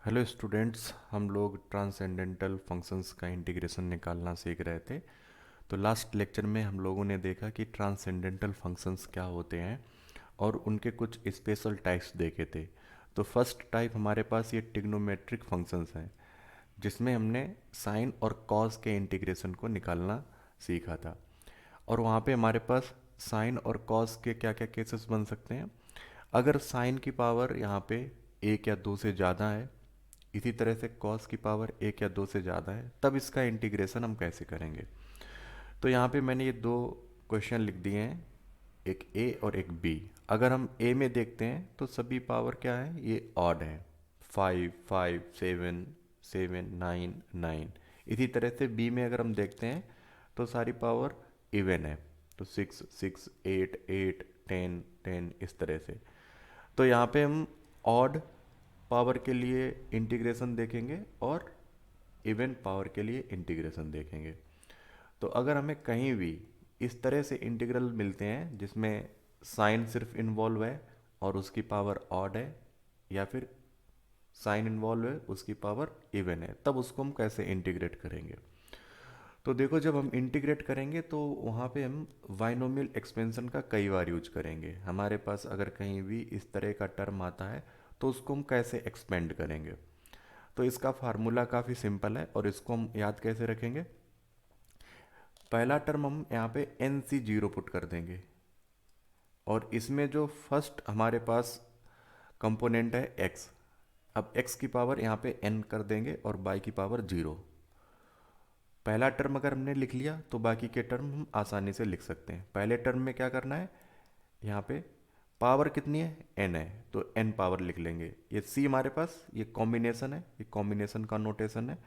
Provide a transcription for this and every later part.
Hello students, हम लोग transcendental functions का इंटीग्रेशन निकालना सीख रहे थे। तो लास्ट लेक्चर में हम लोगों ने देखा कि ट्रांसेंडेंटल फंक्शंस क्या होते हैं और उनके कुछ स्पेशल टाइप्स देखे थे। तो फर्स्ट टाइप हमारे पास ये ट्रिग्नोमेट्रिक फंक्शंस हैं, जिसमें हमने साइन और कॉस के इंटीग्रेशन को निकालना सीखा था। और वहाँ पे हमारे पास साइन और कॉस के क्या क्या केसेस बन सकते हैं। अगर साइन की पावर यहाँ पे एक या दो से ज़्यादा है, इसी तरह से कॉस की पावर एक या दो से ज़्यादा है, तब इसका इंटीग्रेशन हम कैसे करेंगे। तो यहाँ पे मैंने ये दो क्वेश्चन लिख दिए हैं, एक ए और एक बी। अगर हम ए में देखते हैं तो सभी पावर क्या है, ये ऑड है। 5 5 7 7 9 9। इसी तरह से बी में अगर हम देखते हैं तो सारी पावर इवन है, तो 6 6 8 8 10 10 इस तरह से। तो यहाँ पे हम ऑड पावर के लिए इंटीग्रेशन देखेंगे और इवन पावर के लिए इंटीग्रेशन देखेंगे। तो अगर हमें कहीं भी इस तरह से इंटीग्रल मिलते हैं जिसमें साइन सिर्फ इन्वॉल्व है और उसकी पावर ऑड है, या फिर साइन इन्वॉल्व है उसकी पावर इवन है, तब उसको हम कैसे इंटीग्रेट करेंगे। तो देखो, जब हम इंटीग्रेट करेंगे तो वहाँ पे हम बाइनोमियल एक्सपेंशन का कई बार यूज करेंगे। हमारे पास अगर कहीं भी इस तरह का टर्म आता है तो उसको हम कैसे एक्सपेंड करेंगे। तो इसका फार्मूला काफ़ी सिंपल है और इसको हम याद कैसे रखेंगे। पहला टर्म हम यहाँ पे एन सी जीरो पुट कर देंगे और इसमें जो फर्स्ट हमारे पास कंपोनेंट है एक्स। अब एक्स की पावर यहाँ पे एन कर देंगे और बाई की पावर जीरो। पहला टर्म अगर हमने लिख लिया तो बाकी के टर्म हम आसानी से लिख सकते हैं। पहले टर्म में क्या करना है, यहाँ पे पावर कितनी है, एन है, तो एन पावर लिख लेंगे। ये सी हमारे पास ये कॉम्बिनेशन है, ये कॉम्बिनेशन का नोटेशन है।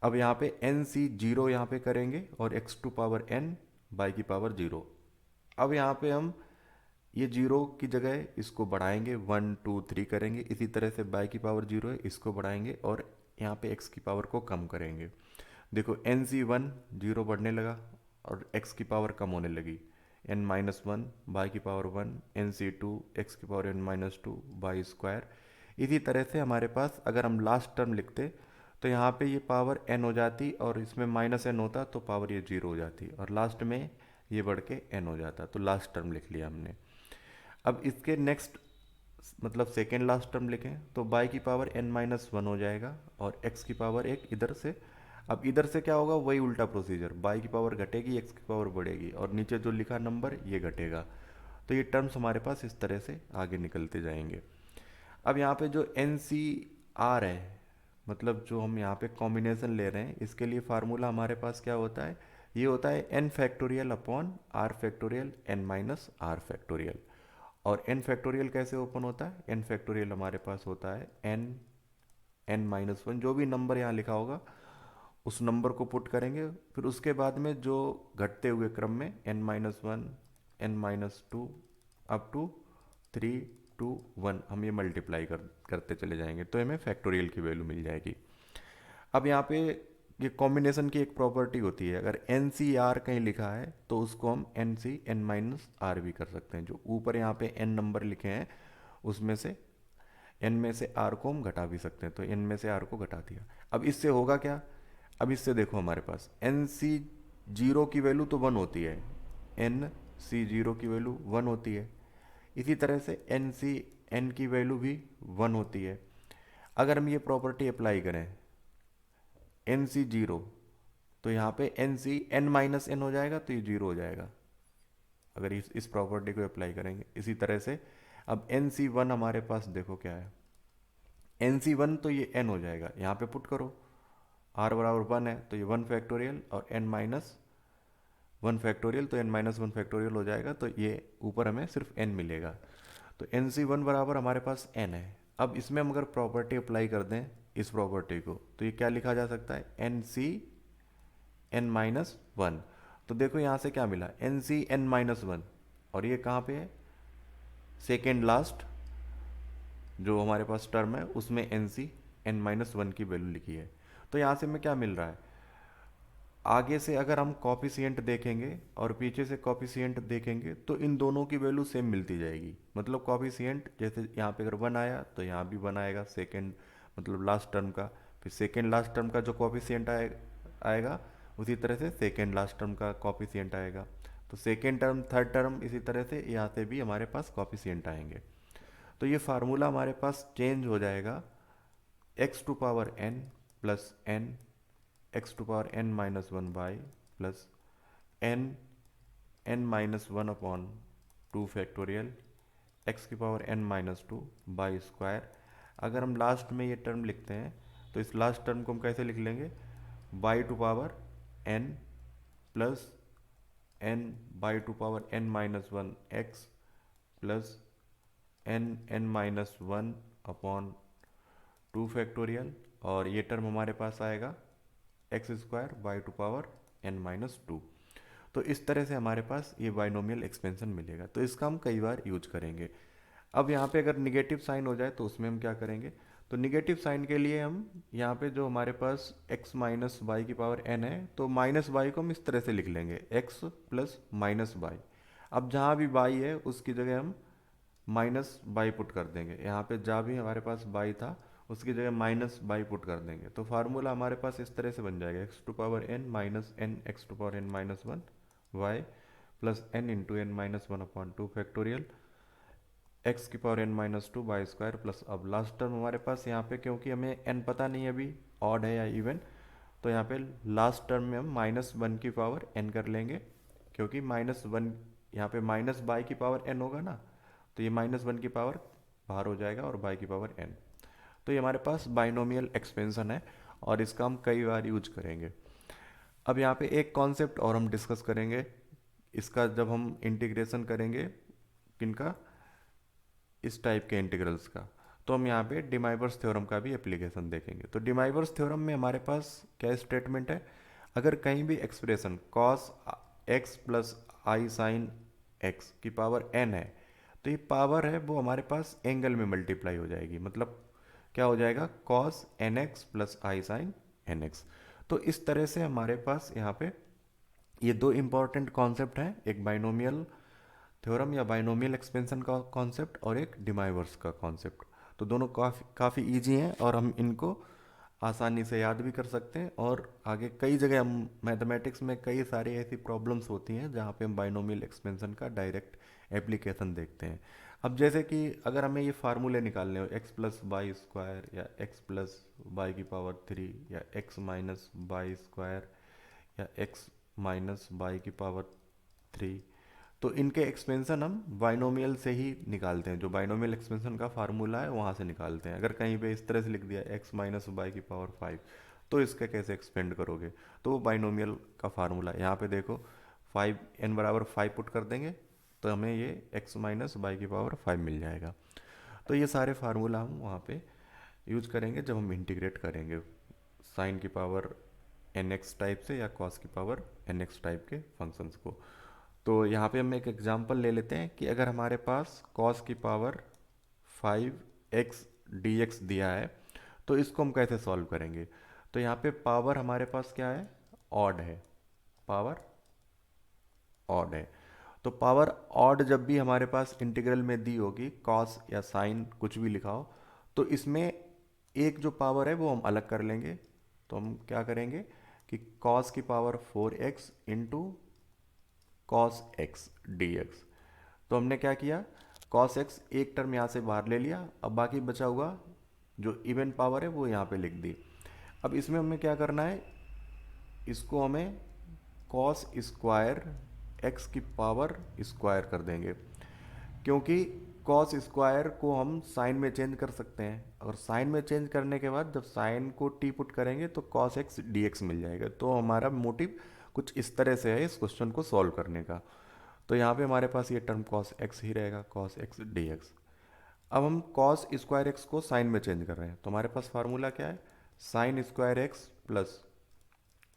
अब यहाँ पे एन सी जीरो यहाँ पे करेंगे और x to power n y की पावर जीरो। अब यहाँ पे हम ये जीरो की जगह इसको बढ़ाएंगे, 1 2 3 करेंगे। इसी तरह से बाई की पावर जीरो है, इसको बढ़ाएंगे और यहाँ पे एक्स की पावर को कम करेंगे। देखो एन सी वन, जीरो बढ़ने लगा और एक्स की पावर कम होने लगी। एन माइनस वन बाई की power one, n C two x की power n minus two y square. इसी तरह से हमारे पास अगर हम लास्ट टर्म लिखते तो यहाँ पे ये पावर एन हो जाती और इसमें माइनस एन होता तो पावर ये जीरो हो जाती और लास्ट में ये बढ़ के एन हो जाता। तो लास्ट टर्म लिख लिया हमने। अब इसके नेक्स्ट मतलब सेकेंड लास्ट टर्म लिखें तो बाई की पावर एन माइनस वन हो जाएगा और एक्स की पावर एक इधर से। अब इधर से क्या होगा, वही उल्टा प्रोसीजर, बाई की पावर घटेगी, एक्स की पावर बढ़ेगी और नीचे जो लिखा नंबर ये घटेगा। तो ये टर्म्स हमारे पास इस तरह से आगे निकलते जाएंगे। अब यहाँ पे जो एन सी आर है, मतलब जो हम यहाँ पे कॉम्बिनेशन ले रहे हैं, इसके लिए फार्मूला हमारे पास क्या होता है, ये होता है n factorial upon r factorial n minus r factorial. और एन फैक्टोरियल कैसे ओपन होता है, एन फैक्टोरियल हमारे पास होता है एन एन माइनस वन, जो भी नंबर यहाँ लिखा होगा उस नंबर को पुट करेंगे। फिर उसके बाद में जो घटते हुए क्रम में n minus one, n minus two, up to 3 2 1 हम ये मल्टीप्लाई करते चले जाएंगे तो हमें फैक्टोरियल की वैल्यू मिल जाएगी। अब यहाँ पे ये कॉम्बिनेशन की एक प्रॉपर्टी होती है, अगर एन सी आर कहीं लिखा है तो उसको हम n C n minus r भी कर सकते हैं। जो ऊपर यहाँ पे एन नंबर लिखे हैं उसमें से एन में से आर को हम घटा भी सकते हैं, तो एन में से आर को घटा दिया। अब इससे होगा क्या, अब इससे देखो हमारे पास एन सी जीरो की वैल्यू तो वन होती है, एन सी जीरो की वैल्यू वन होती है। इसी तरह से एन सी एन की वैल्यू भी वन होती है। अगर हम ये प्रॉपर्टी अप्लाई करें एन सी जीरो, तो यहाँ पे n C n minus n हो जाएगा तो ये जीरो हो जाएगा अगर इस प्रॉपर्टी को अप्लाई करेंगे। इसी तरह से अब एन सी वन हमारे पास देखो क्या है, एन सी वन तो ये एन हो जाएगा, यहाँ पे पुट करो आर बराबर वन है तो ये वन फैक्टोरियल और एन माइनस वन फैक्टोरियल, तो एन माइनस वन फैक्टोरियल हो जाएगा, तो ये ऊपर हमें सिर्फ एन मिलेगा। तो एन सी वन बराबर हमारे पास एन है। अब इसमें हम अगर प्रॉपर्टी अप्लाई कर दें इस प्रॉपर्टी को तो ये क्या लिखा जा सकता है, n C n minus one. तो देखो यहाँ से क्या मिला, n C n minus one, और ये कहाँ पे है, सेकेंड लास्ट जो हमारे पास टर्म है उसमें n C n minus one की वैल्यू लिखी है। तो यहाँ से हमें क्या मिल रहा है, आगे से अगर हम कॉफिशिएंट देखेंगे और पीछे से कॉफिशिएंट देखेंगे तो इन दोनों की वैल्यू सेम मिलती जाएगी। मतलब कॉफिशिएंट जैसे यहाँ पे अगर वन आया तो यहाँ भी वन आएगा, सेकेंड मतलब लास्ट टर्म का, फिर सेकेंड लास्ट टर्म का जो कॉफिशिएंट आएगा उसी तरह से सेकेंड लास्ट टर्म का कॉफिशिएंट आएगा। तो सेकेंड टर्म थर्ड टर्म इसी तरह से यहाँ से भी हमारे पास कॉफिशिएंट आएंगे। तो ये फार्मूला हमारे पास चेंज हो जाएगा x to power n plus n x to power n minus one y plus n n minus one upon two factorial x की power n minus two y square. अगर हम last में ये term लिखते हैं तो इस लास्ट टर्म को हम कैसे लिख लेंगे, y to power n plus n y to power n minus one x plus n n minus one upon two factorial, और ये टर्म हमारे पास आएगा x square y to power n minus two. तो इस तरह से हमारे पास ये बाइनोमियल एक्सपेंशन मिलेगा। तो इसका हम कई बार यूज करेंगे। अब यहाँ पे अगर निगेटिव साइन हो जाए तो उसमें हम क्या करेंगे, तो निगेटिव साइन के लिए हम यहाँ पे जो हमारे पास x माइनस वाई की पावर n है, तो माइनस वाई को हम इस तरह से लिख लेंगे x प्लस माइनस वाई। अब जहाँ भी y है उसकी जगह हम माइनस बाई पुट कर देंगे, यहाँ पे जहाँ भी हमारे पास बाई था उसकी जगह माइनस बाई पुट कर देंगे। तो फार्मूला हमारे पास इस तरह से बन जाएगा x to power n minus n x to power n minus one y plus n into n minus one upon two factorial x की power n minus two y square plus अब last term हमारे पास यहाँ पे, क्योंकि हमें N पता नहीं है अभी ऑड है या इवन, तो यहाँ पे लास्ट टर्म में हम माइनस वन की पावर एन कर लेंगे, क्योंकि माइनस वन यहाँ पे माइनस बाई की पावर एन होगा ना, तो ये माइनस वन की पावर बाहर हो जाएगा और बाई की पावर एन। तो ये हमारे पास बाइनोमियल एक्सपेंशन है और इसका हम कई बार यूज करेंगे। अब यहाँ पे एक कॉन्सेप्ट और हम डिस्कस करेंगे इसका, जब हम इंटीग्रेशन करेंगे किनका, इस टाइप के इंटीग्रल्स का, तो हम यहाँ पे डिमाइवर्स थ्योरम का भी एप्लीकेशन देखेंगे। तो डिमाइवर्स थ्योरम में हमारे पास क्या स्टेटमेंट है, अगर कहीं भी expression cos x plus i sine x की पावर एन है, तो ये पावर है वो हमारे पास एंगल में मल्टीप्लाई हो जाएगी, मतलब क्या हो जाएगा cos n x plus i sine n x. तो इस तरह से हमारे पास यहाँ पे ये दो इंपॉर्टेंट कॉन्सेप्ट हैं, एक बाइनोमियल थ्योरम या बाइनोमियल एक्सपेंशन का कॉन्सेप्ट और एक डिमाइवर्स का कॉन्सेप्ट। तो दोनों काफ़ी ईजी हैं और हम इनको आसानी से याद भी कर सकते हैं, और आगे कई जगह हम मैथमेटिक्स में कई सारी ऐसी प्रॉब्लम्स होती हैं जहाँ पे हम बाइनोमियल एक्सपेंशन का डायरेक्ट एप्लीकेशन देखते हैं। अब जैसे कि अगर हमें ये फार्मूले निकालने हो एक्स प्लस बाई स्क्वायर या एक्स प्लस बाई की पावर थ्री या एक्स माइनस बाई स्क्वायर या एक्स माइनस बाई की पावर थ्री, तो इनके एक्सपेंशन हम बाइनोमियल से ही निकालते हैं, जो बाइनोमियल एक्सपेंशन का फार्मूला है वहाँ से निकालते हैं। अगर कहीं पे इस तरह से लिख दिया एक्स माइनस बाई की पावर फाइव, तो इसका कैसे एक्सपेंड करोगे, तो वो बाइनोमियल का फार्मूला है। यहाँ पे देखो फाइव एन बराबर फाइव पुट कर देंगे तो हमें ये एक्स माइनस बाई की पावर फाइव मिल जाएगा। तो ये सारे फार्मूला हम वहाँ पे यूज करेंगे जब हम इंटीग्रेट करेंगे साइन की पावर एन एक्स टाइप से या कॉस की पावर एन एक्स टाइप के फंक्शंस को। तो यहाँ पे हम एक एग्जांपल ले लेते हैं कि अगर हमारे पास कॉस की power five x d x दिया है, तो इसको हम कैसे सॉल्व करेंगे। तो यहाँ पे पावर हमारे पास क्या है, ऑड है, पावर ऑड है। तो पावर ऑड जब भी हमारे पास इंटीग्रल में दी होगी, कॉस या साइन कुछ भी लिखा हो, तो इसमें एक जो पावर है वो हम अलग कर लेंगे। तो हम क्या करेंगे कि कॉस की power four x into cos x d x. तो हमने क्या किया, कॉस एक्स एक टर्म यहाँ से बाहर ले लिया, अब बाकी बचा हुआ जो इवन पावर है वो यहाँ पे लिख दी। अब इसमें हमें क्या करना है, इसको हमें कॉस स्क्वायर एक्स की पावर स्क्वायर कर देंगे, क्योंकि कॉस स्क्वायर को हम साइन में चेंज कर सकते हैं, और साइन में चेंज करने के बाद जब साइन को टी पुट करेंगे तो कॉस एक्स डी एक्स मिल जाएगा। तो हमारा मोटिव कुछ इस तरह से है इस क्वेश्चन को सॉल्व करने का। तो यहाँ पे हमारे पास ये टर्म कॉस एक्स ही रहेगा, कॉस एक्स डी एक्स। अब हम कॉस स्क्वायर एक्स को साइन में चेंज कर रहे हैं, तो हमारे पास फार्मूला क्या है, sign square x plus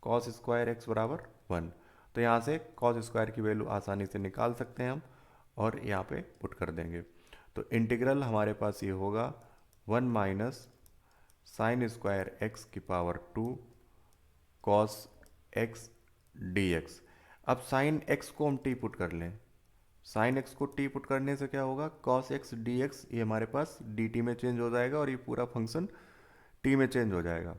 cos square x बराबर वन। तो यहाँ से कॉस स्क्वायर की वैल्यू आसानी से निकाल सकते हैं हम और यहाँ पे पुट कर देंगे। तो इंटीग्रल हमारे पास ये होगा one minus sine square x की power two cos x d x. अब साइन एक्स को हम टी पुट कर लें, साइन एक्स को टी पुट करने से क्या होगा, कॉस एक्स डी एक्स ये हमारे पास डी टी में चेंज हो जाएगा और ये पूरा फंक्शन टी में चेंज हो जाएगा।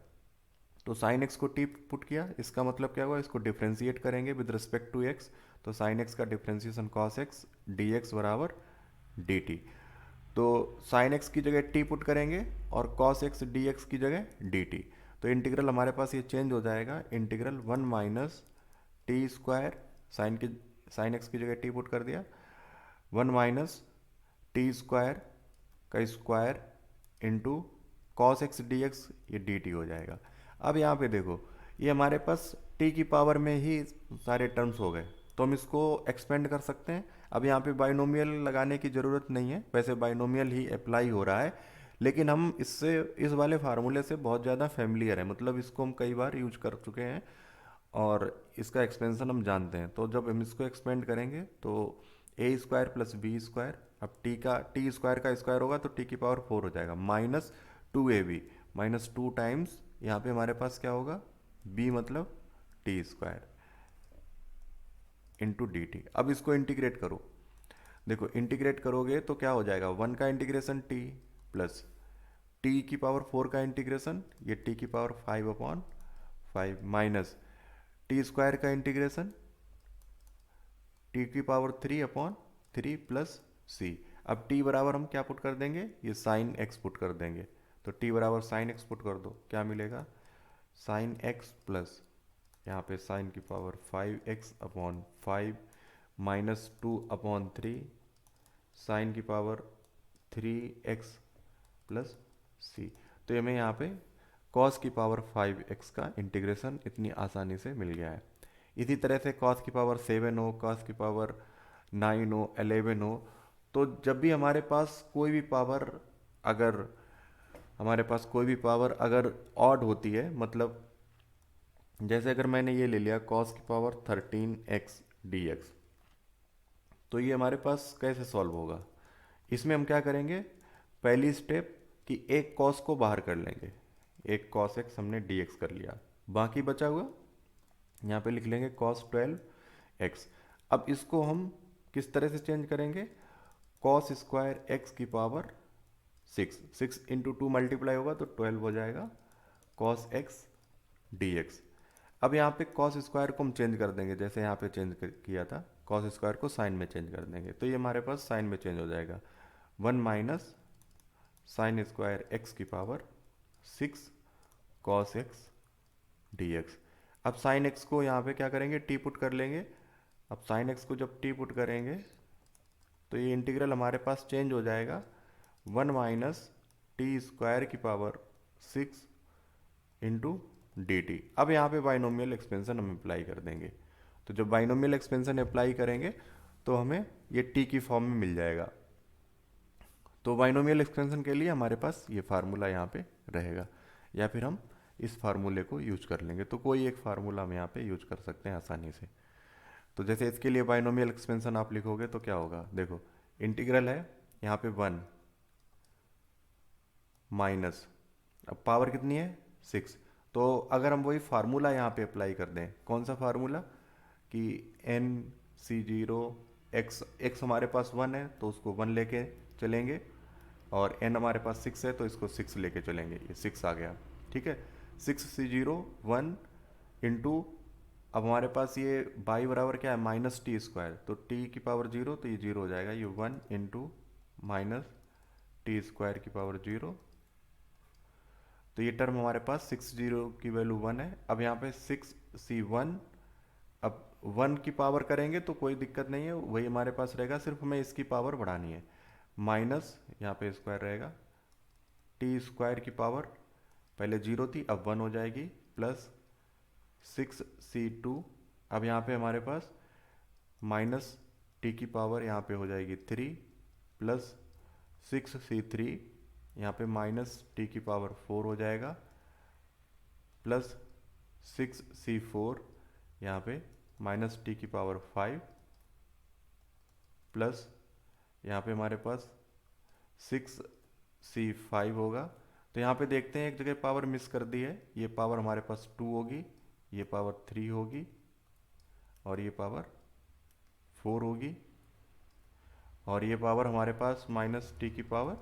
तो साइन एक्स को टी पुट किया, इसका मतलब क्या हुआ, इसको डिफ्रेंशिएट करेंगे विद रिस्पेक्ट टू एक्स, तो साइन एक्स का differentiation cos x d x बराबर डी टी। तो साइन एक्स की जगह टी पुट करेंगे और कॉस एक्स डी एक्स की जगह डी टी। तो इंटीग्रल हमारे पास ये चेंज हो जाएगा, integral one minus T square, sine x की जगह टी पुट कर दिया, वन माइनस टी स्क्वायर का square into cos x d x, ये डी टी हो जाएगा। अब यहाँ पे देखो, ये हमारे पास टी की पावर में ही सारे टर्म्स हो गए, तो हम इसको एक्सपेंड कर सकते हैं। अब यहाँ पे बाइनोमियल लगाने की ज़रूरत नहीं है, वैसे बाइनोमियल ही अप्लाई हो रहा है, लेकिन हम इससे, इस वाले फार्मूले से बहुत ज़्यादा फेमिलियर है, मतलब इसको हम कई बार यूज कर चुके हैं और इसका एक्सपेंशन हम जानते हैं। तो जब हम इसको एक्सपेंड करेंगे तो a square plus b square, अब टी स्क्वायर का स्क्वायर होगा तो टी की पावर 4 हो जाएगा, minus two a b, minus two times यहाँ पे हमारे पास क्या होगा, बी मतलब t square into d t. अब इसको इंटीग्रेट करो, देखो इंटीग्रेट करोगे तो क्या हो जाएगा, वन का इंटीग्रेशन टी प्लस टी की पावर 4 का इंटीग्रेशन, ये टी की power 5 upon 5 minus T square का इंटीग्रेशन टी की पावर 3 अपॉन 3 प्लस सी। अब टी बराबर हम क्या पुट कर देंगे, ये साइन एक्स पुट कर देंगे, तो टी बराबर साइन एक्स पुट कर दो, क्या मिलेगा, साइन एक्स प्लस यहाँ पे साइन की power 5x upon 5 minus two upon 3 sine की पावर 3x प्लस सी। तो हमें यहाँ पे कॉस की पावर 5x का इंटीग्रेशन इतनी आसानी से मिल गया है। इसी तरह से कॉस की पावर 7 हो, कॉस की पावर 9 हो, 11 हो, तो जब भी हमारे पास कोई भी पावर, अगर हमारे पास कोई भी पावर अगर ऑड होती है, मतलब जैसे अगर मैंने ये ले लिया कॉस की पावर 13x dx, तो ये हमारे पास कैसे सॉल्व होगा, इसमें हम क्या करेंगे, पहली स्टेप कि एक कॉस को बाहर कर लेंगे, एक कॉस एक्स हमने dx कर लिया, बाकी बचा हुआ यहाँ पे लिख लेंगे कॉस 12x। अब इसको हम किस तरह से चेंज करेंगे, कॉस स्क्वायर एक्स की पावर 6, 6 इंटू टू मल्टीप्लाई होगा तो 12 हो जाएगा कॉस एक्स डी एक्स। अब यहाँ पे कॉस स्क्वायर को हम चेंज कर देंगे, जैसे यहाँ पे चेंज किया था, कॉस स्क्वायर को साइन में चेंज कर देंगे, तो ये हमारे पास साइन में चेंज हो जाएगा, one minus sine square x की power 6 cos x d x. अब साइन एक्स को यहाँ पे क्या करेंगे, टी पुट कर लेंगे। अब साइन एक्स को जब टी पुट करेंगे तो ये इंटीग्रल हमारे पास चेंज हो जाएगा, वन माइनस टी स्क्वायर की पावर 6 इंटू डी टी। अब यहाँ पे बाइनोमियल एक्सपेंशन हम अप्लाई कर देंगे, तो जब बाइनोमियल एक्सपेंशन अप्लाई करेंगे तो हमें ये टी की फॉर्म में मिल जाएगा। तो बाइनोमियल एक्सपेंशन के लिए हमारे पास ये फार्मूला यहाँ पे रहेगा, या फिर हम इस फार्मूले को यूज कर लेंगे, तो कोई एक फार्मूला हम यहाँ पे यूज कर सकते हैं आसानी से। तो जैसे इसके लिए बाइनोमियल एक्सपेंशन आप लिखोगे तो क्या होगा, देखो इंटीग्रल है यहाँ पे 1 माइनस, अब पावर कितनी है 6, तो अगर हम वही फार्मूला यहाँ पे अप्लाई कर दें, कौन सा फार्मूला, कि n C zero x, x हमारे पास 1 है तो उसको 1 लेके चलेंगे, और एन हमारे पास 6 है तो इसको 6 लेके चलेंगे, ये 6 आ गया, ठीक है, 6 C0 1 इंटू, अब हमारे पास ये बाई बराबर क्या है, माइनस टी स्क्वायर, तो टी की पावर 0 तो ये 0 हो जाएगा, ये 1 इंटू माइनस टी स्क्वायर की पावर 0, तो ये टर्म हमारे पास 6 0 की वैल्यू 1 है। अब यहाँ पे 6C1, अब 1 की पावर करेंगे तो कोई दिक्कत नहीं है, वही हमारे पास रहेगा, सिर्फ हमें इसकी पावर बढ़ानी है, माइनस यहाँ पे स्क्वायर रहेगा, टी स्क्वायर की पावर पहले 0 थी अब 1 हो जाएगी, प्लस 6C2, अब यहाँ पे हमारे पास माइनस टी की पावर यहाँ पे हो जाएगी 3 प्लस 6C3, यहाँ पे माइनस टी की पावर 4 हो जाएगा, प्लस 6C4, यहाँ पे माइनस टी की पावर 5, प्लस यहाँ पे हमारे पास 6C5 होगा। तो यहाँ पे देखते हैं एक जगह पावर मिस कर दी है, ये पावर हमारे पास 2 होगी, ये पावर 3 होगी, और ये पावर 4 होगी, और ये पावर हमारे पास माइनस टी की पावर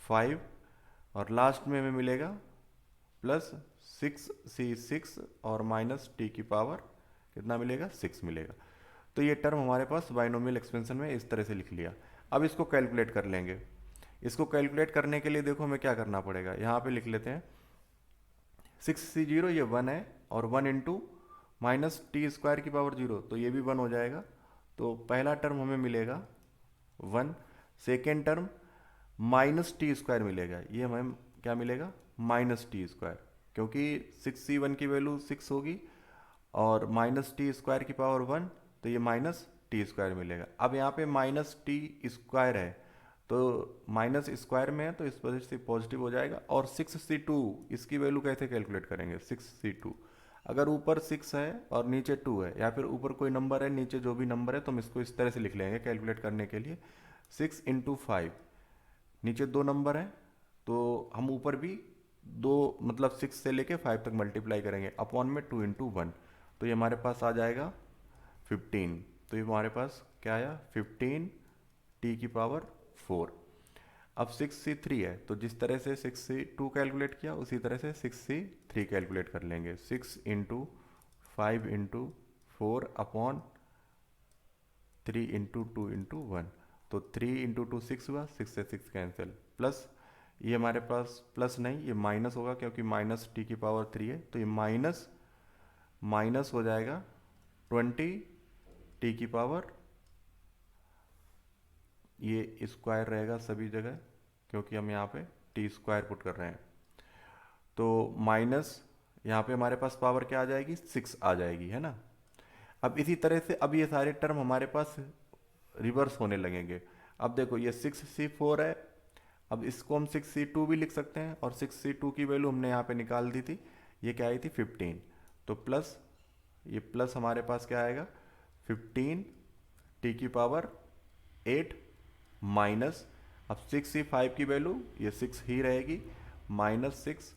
5, और लास्ट में हमें मिलेगा प्लस 6c6 और माइनस टी की पावर कितना मिलेगा, 6 मिलेगा। तो ये टर्म हमारे पास बाइनोमियल एक्सपेंशन में इस तरह से लिख लिया। अब इसको कैलकुलेट कर लेंगे। इसको कैलकुलेट करने के लिए देखो हमें क्या करना पड़ेगा, यहाँ पे लिख लेते हैं 6c0 ये 1 है, और 1 इंटू माइनस टी स्क्वायर की पावर 0, तो ये भी 1 हो जाएगा। तो पहला टर्म हमें मिलेगा 1, second term minus T square मिलेगा, ये हमें क्या मिलेगा, माइनस टी स्क्वायर, क्योंकि 6c1 की वैल्यू 6 होगी और माइनस टी स्क्वायर की पावर 1, तो ये माइनस टी स्क्वायर मिलेगा। अब यहाँ पे माइनस टी स्क्वायर है, तो माइनस स्क्वायर में है तो इस वजह से पॉजिटिव हो जाएगा। और 6c2 इसकी वैल्यू कैसे कैलकुलेट करेंगे, 6c2 अगर ऊपर 6 है और नीचे 2 है, या फिर ऊपर कोई नंबर है नीचे जो भी नंबर है, तो हम इसको इस तरह से लिख लेंगे कैलकुलेट करने के लिए 6 इंटू 5, नीचे 2 नंबर है तो हम ऊपर भी 2 मतलब 6 से लेके 5 तक मल्टीप्लाई करेंगे, अपॉन में 2 इंटू 1, तो ये हमारे पास आ जाएगा 15। तो ये हमारे पास क्या आया, 15 टी की पावर 4। अब 6c3 है, तो जिस तरह से 6c2 कैलकुलेट किया उसी तरह से 6c3 कैलकुलेट कर लेंगे। 6 into 5 into 4 upon 3 into 2 into 1, तो 3 इंटू 2 6 हुआ, 6 से 6 कैंसिल, प्लस ये हमारे पास प्लस नहीं ये माइनस होगा क्योंकि माइनस टी की पावर 3 है, तो ये माइनस माइनस हो जाएगा 20 टी की पावर, ये स्क्वायर रहेगा सभी जगह क्योंकि हम यहाँ पे टी स्क्वायर पुट कर रहे हैं, तो माइनस यहाँ पे हमारे पास पावर क्या आ जाएगी, 6 आ जाएगी, है ना। अब इसी तरह से अब ये सारे टर्म हमारे पास रिवर्स होने लगेंगे। अब देखो ये 6c4 है, अब इसको हम 6c2 भी लिख सकते हैं, और 6c2 की वैल्यू हमने यहाँ पे निकाल दी थी, ये क्या आई थी 15, तो प्लस ये प्लस हमारे पास क्या आएगा 15 टी की पावर 8 माइनस, अब 6c5 की वैल्यू ये 6 ही रहेगी, माइनस 6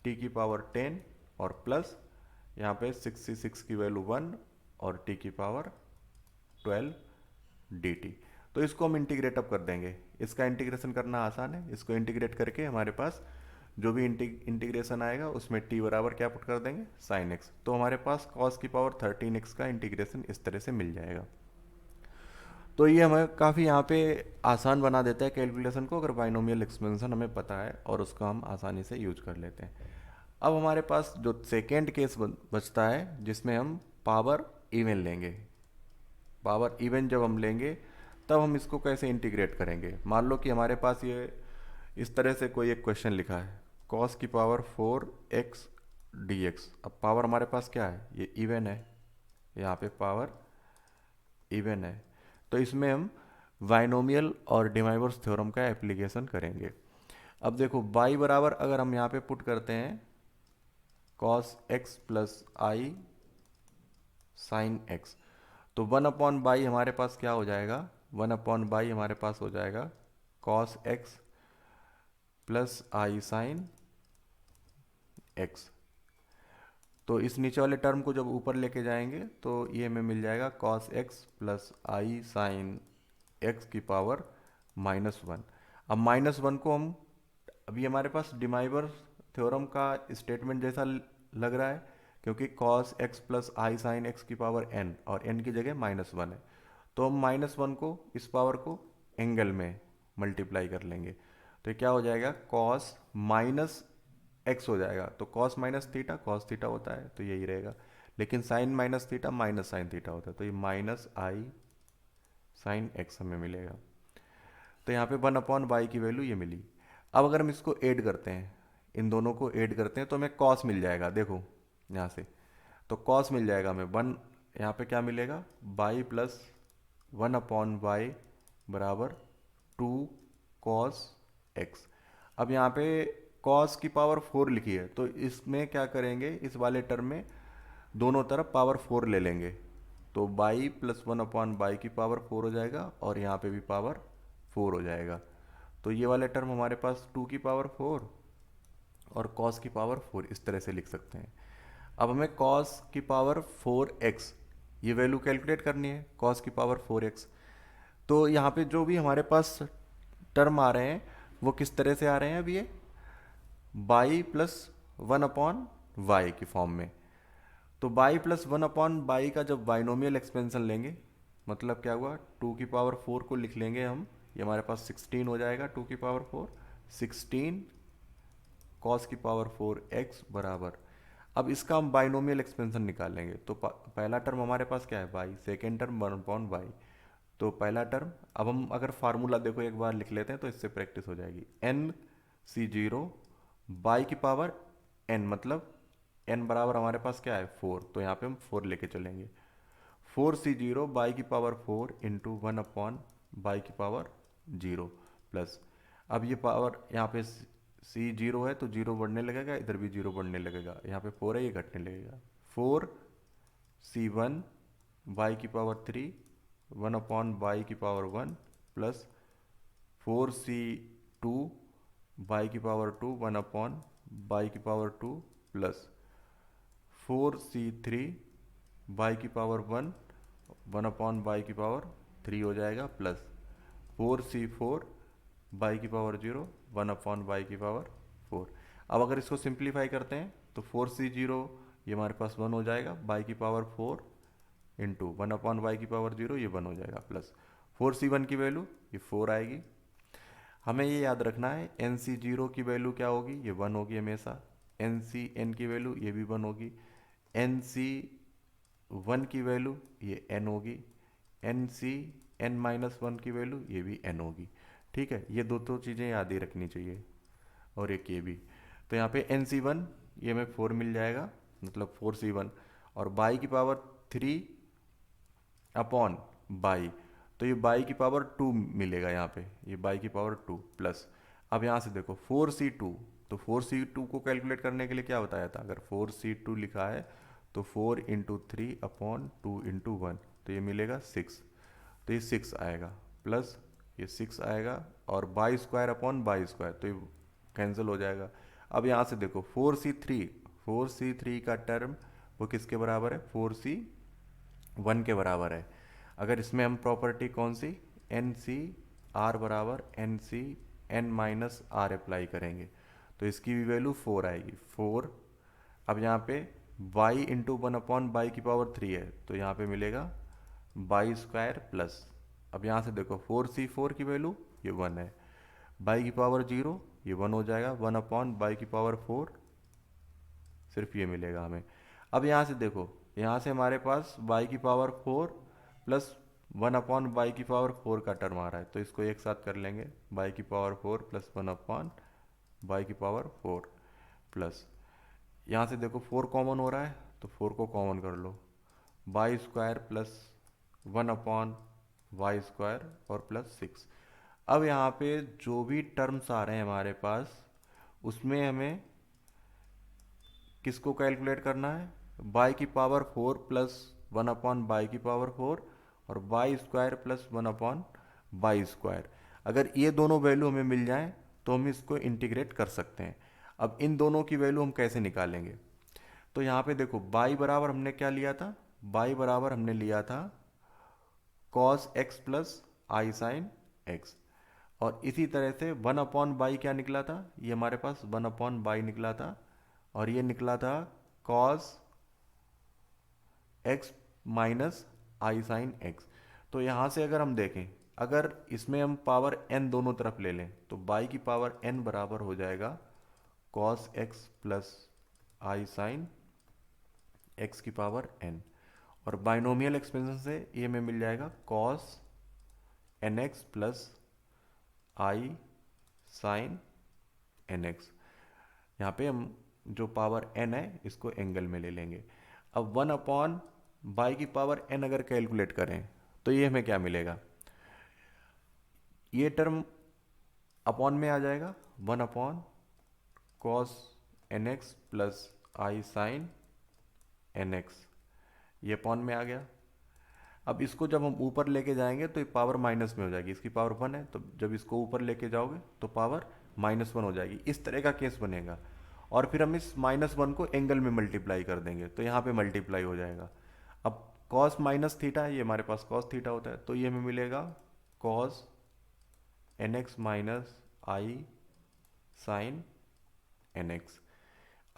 टी की पावर 10 और प्लस यहाँ पे 6c6 की वैल्यू 1 और टी की पावर 12 dt। तो इसको हम इंटीग्रेट अप कर देंगे, इसका इंटीग्रेशन करना आसान है, इसको इंटीग्रेट करके हमारे पास जो भी इंटीग्रेशन आएगा उसमें t बराबर क्या पुट कर देंगे, sin x, तो हमारे पास cos की पावर 13x का इंटीग्रेशन इस तरह से मिल जाएगा। तो ये हमें काफ़ी यहाँ पे आसान बना देता है कैलकुलेशन को, अगर बाइनोमियल एक्सपेंशन हमें पता है और उसको हम आसानी से यूज कर लेते हैं। अब हमारे पास जो सेकेंड केस बचता है जिसमें हम पावर इवन लेंगे। पावर इवन जब हम लेंगे तब हम इसको कैसे इंटीग्रेट करेंगे, मान लो कि हमारे पास ये इस तरह से कोई एक क्वेश्चन लिखा है cos की पावर 4x dx। अब पावर हमारे पास क्या है, ये इवन है, यहाँ पे पावर इवन है, तो इसमें हम बाइनोमियल और डिमाइवर्स थ्योरम का एप्लीकेशन करेंगे। अब देखो y बराबर अगर हम यहाँ पे पुट करते हैं cos x plus i sign x, तो 1/y हमारे पास क्या हो जाएगा, 1/y हमारे पास हो जाएगा cos x plus i sign x। तो इस नीचे वाले टर्म को जब ऊपर लेके जाएंगे तो ये हमें मिल जाएगा cos x plus i sign x की पावर -1। अब -1 को हम अभी हमारे पास डिमाइवर थ्योरम का स्टेटमेंट जैसा लग रहा है, क्योंकि cos x plus i sign x की पावर n और n की जगह -1 है, तो हम -1 को इस पावर को एंगल में मल्टीप्लाई कर लेंगे, तो ये क्या हो जाएगा cos माइनस x हो जाएगा, तो cos minus theta cos theta होता है तो यही रहेगा, लेकिन sin minus theta minus sine theta होता है, तो ये माइनस आई साइन x हमें मिलेगा। तो यहाँ पे 1/y की वैल्यू ये मिली। अब अगर हम इसको ऐड करते हैं, इन दोनों को ऐड करते हैं तो हमें cos मिल जाएगा, देखो यहाँ से, तो cos मिल जाएगा हमें 1, यहाँ पे क्या मिलेगा y प्लस 1/y बराबर 2 cos x। अब यहाँ पे cos की पावर 4 लिखी है, तो इसमें क्या करेंगे, इस वाले टर्म में दोनों तरफ पावर 4 ले लेंगे, तो y प्लस 1/y की पावर 4 हो जाएगा और यहाँ पे भी पावर 4 हो जाएगा, तो ये वाले टर्म हमारे पास 2 की पावर 4 और cos की पावर 4 इस तरह से लिख सकते हैं। अब हमें cos की पावर 4x ये वैल्यू कैलकुलेट करनी है, cos की पावर 4x, तो यहाँ पे जो भी हमारे पास टर्म आ रहे हैं वो किस तरह से आ रहे हैं, अब ये y plus one upon y की फॉर्म में। तो y plus one upon y का जब बाइनोमियल एक्सपेंशन लेंगे, मतलब क्या हुआ, 2 की पावर 4 को लिख लेंगे हम, ये हमारे पास 16 हो जाएगा। 2 की पावर 4 16 कॉस की पावर 4 x बराबर। अब इसका हम बाइनोमियल एक्सपेंशन निकालेंगे, तो पहला टर्म हमारे पास क्या है, by, second term one upon by. तो पहला टर्म, अब हम अगर फार्मूला देखो एक बार लिख लेते हैं तो इससे प्रैक्टिस हो जाएगी। NC0 बाई की पावर n, मतलब n बराबर हमारे पास क्या है 4, तो यहाँ पे हम 4 लेके चलेंगे। 4C0 बाई की power 4 into one upon by की पावर 0 प्लस, अब ये पावर यहाँ पे C0 है तो 0 बढ़ने लगेगा, इधर भी 0 बढ़ने लगेगा, यहाँ पे 4 है ये घटने लगेगा। 4C1 बाई की पावर 3 वन अपॉन बाई की पावर 1 प्लस 4C2 बाई की पावर 2 वन अपॉन बाई की पावर 2 प्लस 4C3 बाई की पावर 1 वन अपॉन बाई की पावर 3 हो जाएगा, प्लस 4C4 बाई की पावर 0 वन अपॉन बाई की पावर 4। अब अगर इसको सिंप्लीफाई करते हैं तो 4C0 ये हमारे पास 1 हो जाएगा, बाई की power 4 into one upon by की पावर 0 ये 1 हो जाएगा, प्लस 4C1 की वैल्यू ये 4 आएगी। हमें ये याद रखना है NC0 की वैल्यू क्या होगी, ये 1 होगी हमेशा। NCn की वैल्यू ये भी 1 होगी। NC1 की वैल्यू ये n होगी। NCn-1 की वैल्यू ये भी n होगी। ठीक है, ये दो चीज़ें याद ही रखनी चाहिए, और एक ये भी। तो यहाँ पे NC1 ये हमें 4 मिल जाएगा, मतलब 4C1, और बाई की पावर 3 अपॉन बाई, तो ये बाई की पावर 2 मिलेगा यहाँ पे, ये बाई की पावर 2 प्लस, अब यहाँ से देखो 4C2, तो 4C2 को कैलकुलेट करने के लिए क्या बताया था, अगर 4C2 लिखा है तो 4 इंटू 3 अपॉन 2 इंटू 1, तो ये मिलेगा 6, तो ये 6 आएगा, प्लस ये 6 आएगा, और by square upon y square, तो ये कैंसिल हो जाएगा। अब यहाँ से देखो 4C3 का टर्म वो किसके बराबर है, 4C1 के बराबर है। अगर इसमें हम प्रॉपर्टी कौन सी, NC बराबर NCn-r अप्लाई करेंगे, तो इसकी भी वैल्यू 4 आएगी, 4। अब यहाँ पे by into one upon by की पावर 3 है, तो यहाँ पे मिलेगा बाई स्क्वायर प्लस, अब यहाँ से देखो 4C4 की वैल्यू ये 1 है, बाई की पावर 0 ये 1 हो जाएगा, 1 अपॉन बाई की पावर 4, सिर्फ ये मिलेगा हमें। अब यहाँ से देखो, यहाँ से हमारे पास बाई की पावर 4 प्लस 1 अपॉन बाई की पावर 4 का टर्म आ रहा है, तो इसको एक साथ कर लेंगे, बाई की पावर 4 प्लस 1 अपॉन बाई की पावर 4 प्लस, यहाँ से देखो 4 कॉमन हो रहा है तो 4 को कॉमन कर लो, y square plus 1 upon y square और प्लस 6। अब यहाँ पे जो भी टर्म्स आ रहे हैं हमारे पास, उसमें हमें किसको कैलकुलेट करना है, बाई की पावर 4 प्लस 1 अपॉन बाई की पावर 4 और by square plus 1 upon y square. अगर ये दोनों वैल्यू हमें मिल जाएं तो हम इसको इंटीग्रेट कर सकते हैं। अब इन दोनों की वैल्यू हम कैसे निकालेंगे, तो यहाँ पे देखो बाई बराबर हमने क्या लिया था, बाई बराबर हमने लिया था cos x plus i sine x, और इसी तरह से 1 अपॉन बाई क्या निकला था, ये हमारे पास 1 अपॉन बाई निकला था, और ये निकला था कॉस एक्स माइनस आई साइन एक्स। तो यहाँ से अगर हम देखें, अगर इसमें हम पावर n दोनों तरफ ले लें तो बाई की पावर n बराबर हो जाएगा cos x plus i sine x की पावर n, और बाइनोमियल एक्सपेंशन से ये हमें मिल जाएगा cos n x plus i sine n x. यहाँ पे हम जो पावर n है इसको एंगल में ले लेंगे। अब 1 अपॉन बाई की पावर n अगर कैलकुलेट करें तो ये हमें क्या मिलेगा, ये टर्म अपॉन में आ जाएगा, 1 upon cos n x plus i sine n x, ये अपॉन में आ गया। अब इसको जब हम ऊपर लेके जाएंगे तो ये पावर माइनस में हो जाएगी, इसकी पावर 1 है तो जब इसको ऊपर लेके जाओगे तो पावर -1 हो जाएगी, इस तरह का केस बनेगा। और फिर हम इस -1 को एंगल में मल्टीप्लाई कर देंगे तो यहाँ पे मल्टीप्लाई हो जाएगा। अब कॉस माइनस थीटा है, ये हमारे पास कॉस थीटा होता है, तो ये हमें मिलेगा कॉस एन एक्स माइनस आई साइन एन एक्स।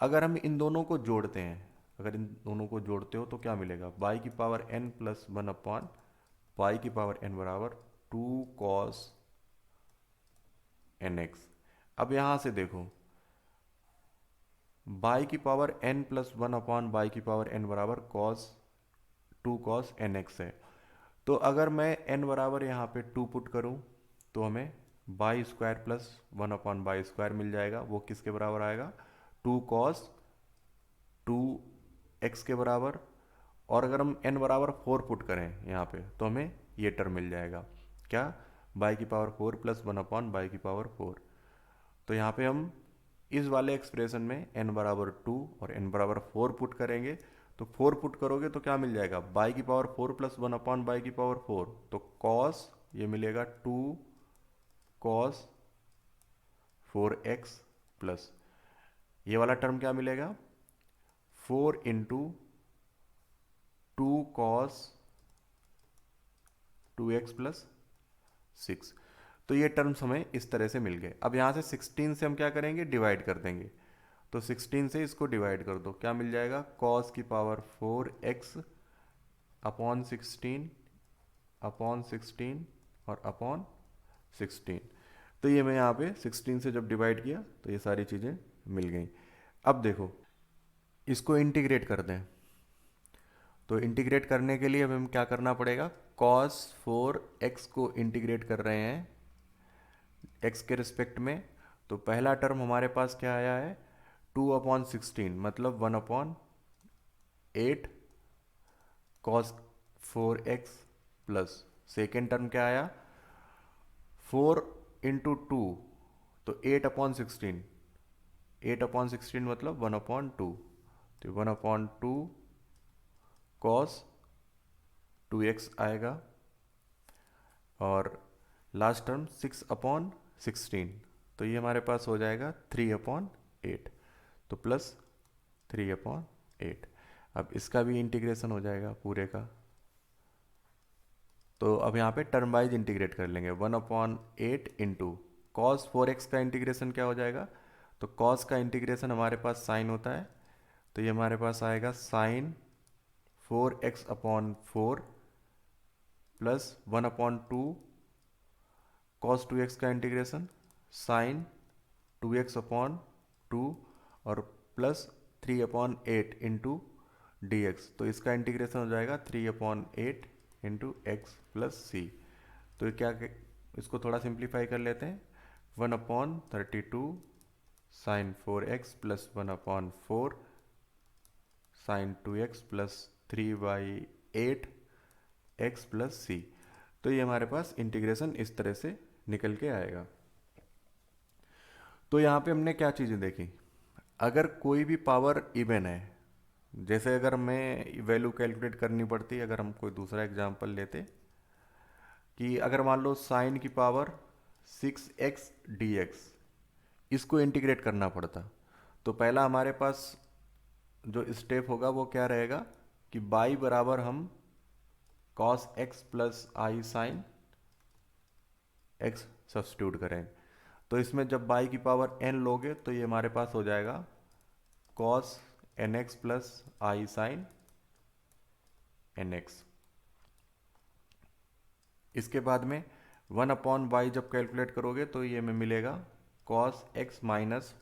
अगर हम इन दोनों को जोड़ते हैं, अगर इन दोनों को जोड़ते हो तो क्या मिलेगा, बाई की power n plus one upon by की पावर n बराबर 2 cos nx। अब यहाँ से देखो, बाई की power n plus one upon by की पावर n बराबर टू कॉस एन एक्स है। तो अगर मैं n बराबर यहाँ पे 2 पुट करूँ तो हमें y square plus one upon y square मिल जाएगा। वो किसके बराबर आएगा, 2 cos 2x के बराबर। और अगर हम n बराबर 4 पुट करें यहाँ पे तो हमें ये टर्म मिल जाएगा, क्या, बाई की power 4 plus one upon by की पावर 4। तो यहाँ पे हम इस वाले एक्सप्रेशन में n बराबर 2 और n बराबर 4 पुट करेंगे। तो 4 पुट करोगे तो क्या मिल जाएगा, बाई की power 4 plus one upon by की पावर 4, तो cos ये मिलेगा 2 cos 4x प्लस ये वाला टर्म क्या मिलेगा, 4 इंटू 2 cos 2x प्लस 6। तो ये टर्म्स हमें इस तरह से मिल गए। अब यहाँ से 16 से हम क्या करेंगे, डिवाइड कर देंगे। तो 16 से इसको डिवाइड कर दो, क्या मिल जाएगा, cos की पावर 4x अपॉन 16 अपॉन 16 और अपॉन 16। तो ये मैं यहाँ पे 16 से जब डिवाइड किया तो ये सारी चीज़ें मिल गई। अब देखो, इसको इंटीग्रेट कर दें। तो इंटीग्रेट करने के लिए अब हमें क्या करना पड़ेगा, cos 4x को इंटीग्रेट कर रहे हैं x के रिस्पेक्ट में। तो पहला टर्म हमारे पास क्या आया है, 2/16 मतलब 1/8 cos 4x plus second term क्या आया, 4 इंटू टू, तो 8/16, 8/16 मतलब 1/2, तो 1/2 cos 2x आएगा। और लास्ट टर्म 6/16, तो ये हमारे पास हो जाएगा 3/8, तो प्लस 3/8। अब इसका भी इंटीग्रेशन हो जाएगा पूरे का। तो अब यहाँ पे टर्म वाइज इंटीग्रेट कर लेंगे, 1/8 इंटू कॉस 4x का इंटीग्रेशन क्या हो जाएगा, तो कॉस का इंटीग्रेशन हमारे पास साइन होता है, तो ये हमारे पास आएगा sign 4x/4 plus 1/2 cos 2x का इंटीग्रेशन साइन 2x/2 और प्लस 3/8 इंटू डी एक्स। तो इसका इंटीग्रेशन हो जाएगा 3/8 इंटू एक्स प्लस सी। तो क्या, इसको थोड़ा सिंप्लीफाई कर लेते हैं, 1/32 sine 4x plus 1/4 sine 2x plus 3/8 x plus C. तो ये हमारे पास इंटीग्रेशन इस तरह से निकल के आएगा। तो यहाँ पे हमने क्या चीज़ें देखी, अगर कोई भी पावर इवन है, जैसे अगर हमें वैल्यू कैलकुलेट करनी पड़ती, अगर हम कोई दूसरा एग्जांपल लेते कि अगर मान लो साइन की पावर 6x dx, इसको इंटीग्रेट करना पड़ता, तो पहला हमारे पास जो स्टेप होगा वो क्या रहेगा कि बाई बराबर हम cos x plus i sign x substitute करें। तो इसमें जब बाई की पावर n लोगे तो ये हमारे पास हो जाएगा cos nx plus i sign nx। इसके बाद में 1/y जब कैलकुलेट करोगे तो ये में मिलेगा cos x माइनस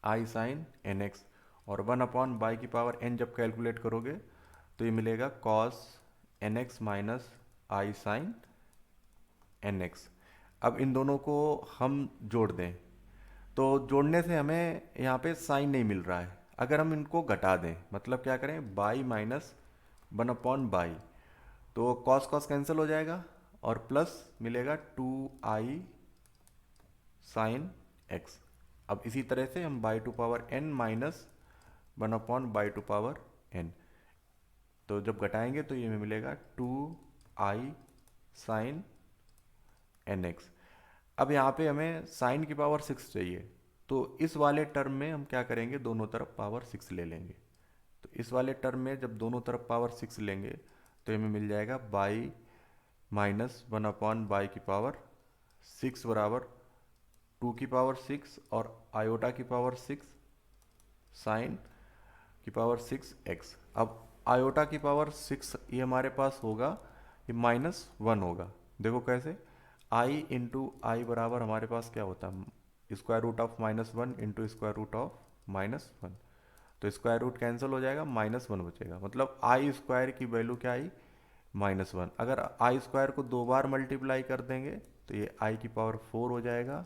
आई साइन nx। और 1/y की पावर n जब कैलकुलेट करोगे तो ये मिलेगा cos nx माइनस आई साइन nx। अब इन दोनों को हम जोड़ दें, तो जोड़ने से हमें यहाँ पे साइन नहीं मिल रहा है। अगर हम इनको घटा दें, मतलब क्या करें, बाई माइनस 1/बाई, तो कॉस कॉस कैंसिल हो जाएगा और प्लस मिलेगा 2i साइन x। अब इसी तरह से हम y to power n minus 1/बाई टू पावर n, तो जब घटाएंगे तो ये मिलेगा 2i साइन nx। अब यहाँ पे हमें साइन की पावर 6 चाहिए, तो इस वाले टर्म में हम क्या करेंगे, दोनों तरफ पावर 6 ले लेंगे। तो इस वाले टर्म में जब दोनों तरफ पावर 6 लेंगे तो हमें मिल जाएगा बाई माइनस 1/बाई की पावर 6 बराबर 2 की पावर 6 और आयोटा की पावर 6 साइन की पावर 6x। अब आयोटा की पावर 6 ये हमारे पास होगा, ये -1 होगा। देखो कैसे, i इंटू आई बराबर हमारे पास क्या होता है, square root of -1 into square root of -1। तो स्क्वायर रूट कैंसिल हो जाएगा, -1 बचेगा, मतलब आई स्क्वायर की वैल्यू क्या आई, -1। अगर आई स्क्वायर को 2 बार मल्टीप्लाई कर देंगे तो ये आई की पावर 4 हो जाएगा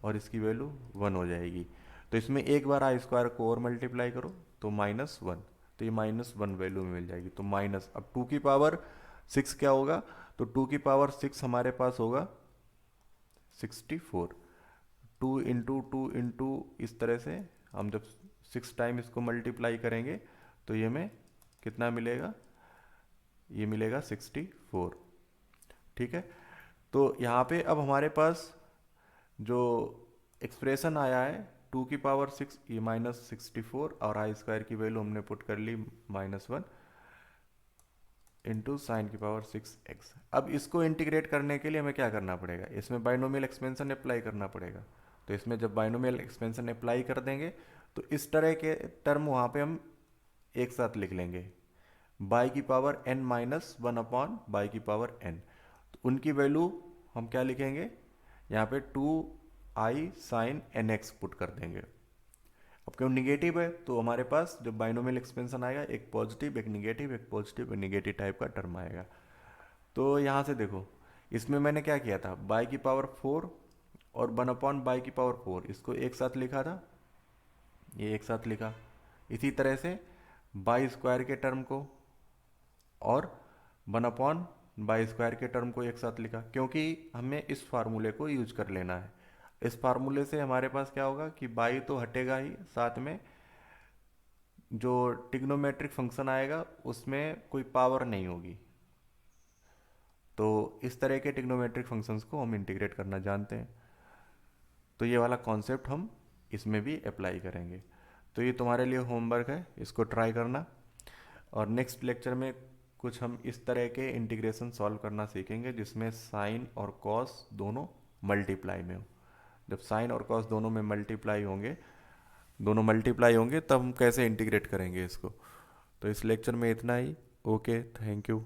और इसकी वैल्यू 1 हो जाएगी। तो इसमें एक बार आई स्क्वायर को और मल्टीप्लाई करो तो -1, तो ये -1 वैल्यू मिल जाएगी। तो माइनस, अब 2 की पावर 6 क्या होगा, तो 2 की पावर 6 हमारे पास होगा 64। 2 इंटू इस तरह से हम जब 6 टाइम इसको मल्टीप्लाई करेंगे तो ये हमें कितना मिलेगा, ये मिलेगा 64। ठीक है, तो यहाँ पे अब हमारे पास जो एक्सप्रेशन आया है 2 की पावर 6 ये -64 और आई स्क्वायर की वैल्यू हमने पुट कर ली -1 इंटू साइन की पावर 6x। अब इसको इंटीग्रेट करने के लिए हमें क्या करना पड़ेगा, इसमें बाइनोमियल एक्सपेंशन अप्लाई करना पड़ेगा। तो इसमें जब बाइनोमियल एक्सपेंशन अप्लाई कर देंगे तो इस तरह के टर्म वहाँ पे हम एक साथ लिख लेंगे, बाई की पावर n-1 अपॉन बाई की पावर n। तो उनकी वैल्यू हम क्या लिखेंगे, यहाँ पे 2i साइन nx पुट कर देंगे। अब क्यों निगेटिव है, तो हमारे पास जब बाइनोमियल एक्सपेंशन आएगा एक पॉजिटिव एक निगेटिव, एक पॉजिटिव एक निगेटिव टाइप का टर्म आएगा। तो यहाँ से देखो, इसमें मैंने क्या किया था, बाई की पावर 4 और 1 अपॉन बाई की पावर 4 इसको एक साथ लिखा था, ये एक साथ लिखा। इसी तरह से बाई स्क्वायर के टर्म को और 1 अपॉन बाई स्क्वायर के टर्म को एक साथ लिखा, क्योंकि हमें इस फार्मूले को यूज कर लेना है। इस फार्मूले से हमारे पास क्या होगा कि बाई तो हटेगा ही, साथ में जो ट्रिग्नोमेट्रिक फंक्शन आएगा उसमें कोई पावर नहीं होगी। तो इस तरह के ट्रिग्नोमेट्रिक फंक्शंस को हम इंटीग्रेट करना जानते हैं, तो ये वाला कॉन्सेप्ट हम इसमें भी अप्लाई करेंगे। तो ये तुम्हारे लिए होमवर्क है, इसको ट्राई करना। और नेक्स्ट लेक्चर में कुछ हम इस तरह के इंटीग्रेशन सॉल्व करना सीखेंगे जिसमें साइन और कॉस दोनों मल्टीप्लाई में हो। जब साइन और कॉस दोनों मल्टीप्लाई होंगे तब हम कैसे इंटीग्रेट करेंगे इसको। तो इस लेक्चर में इतना ही। Okay, thank you.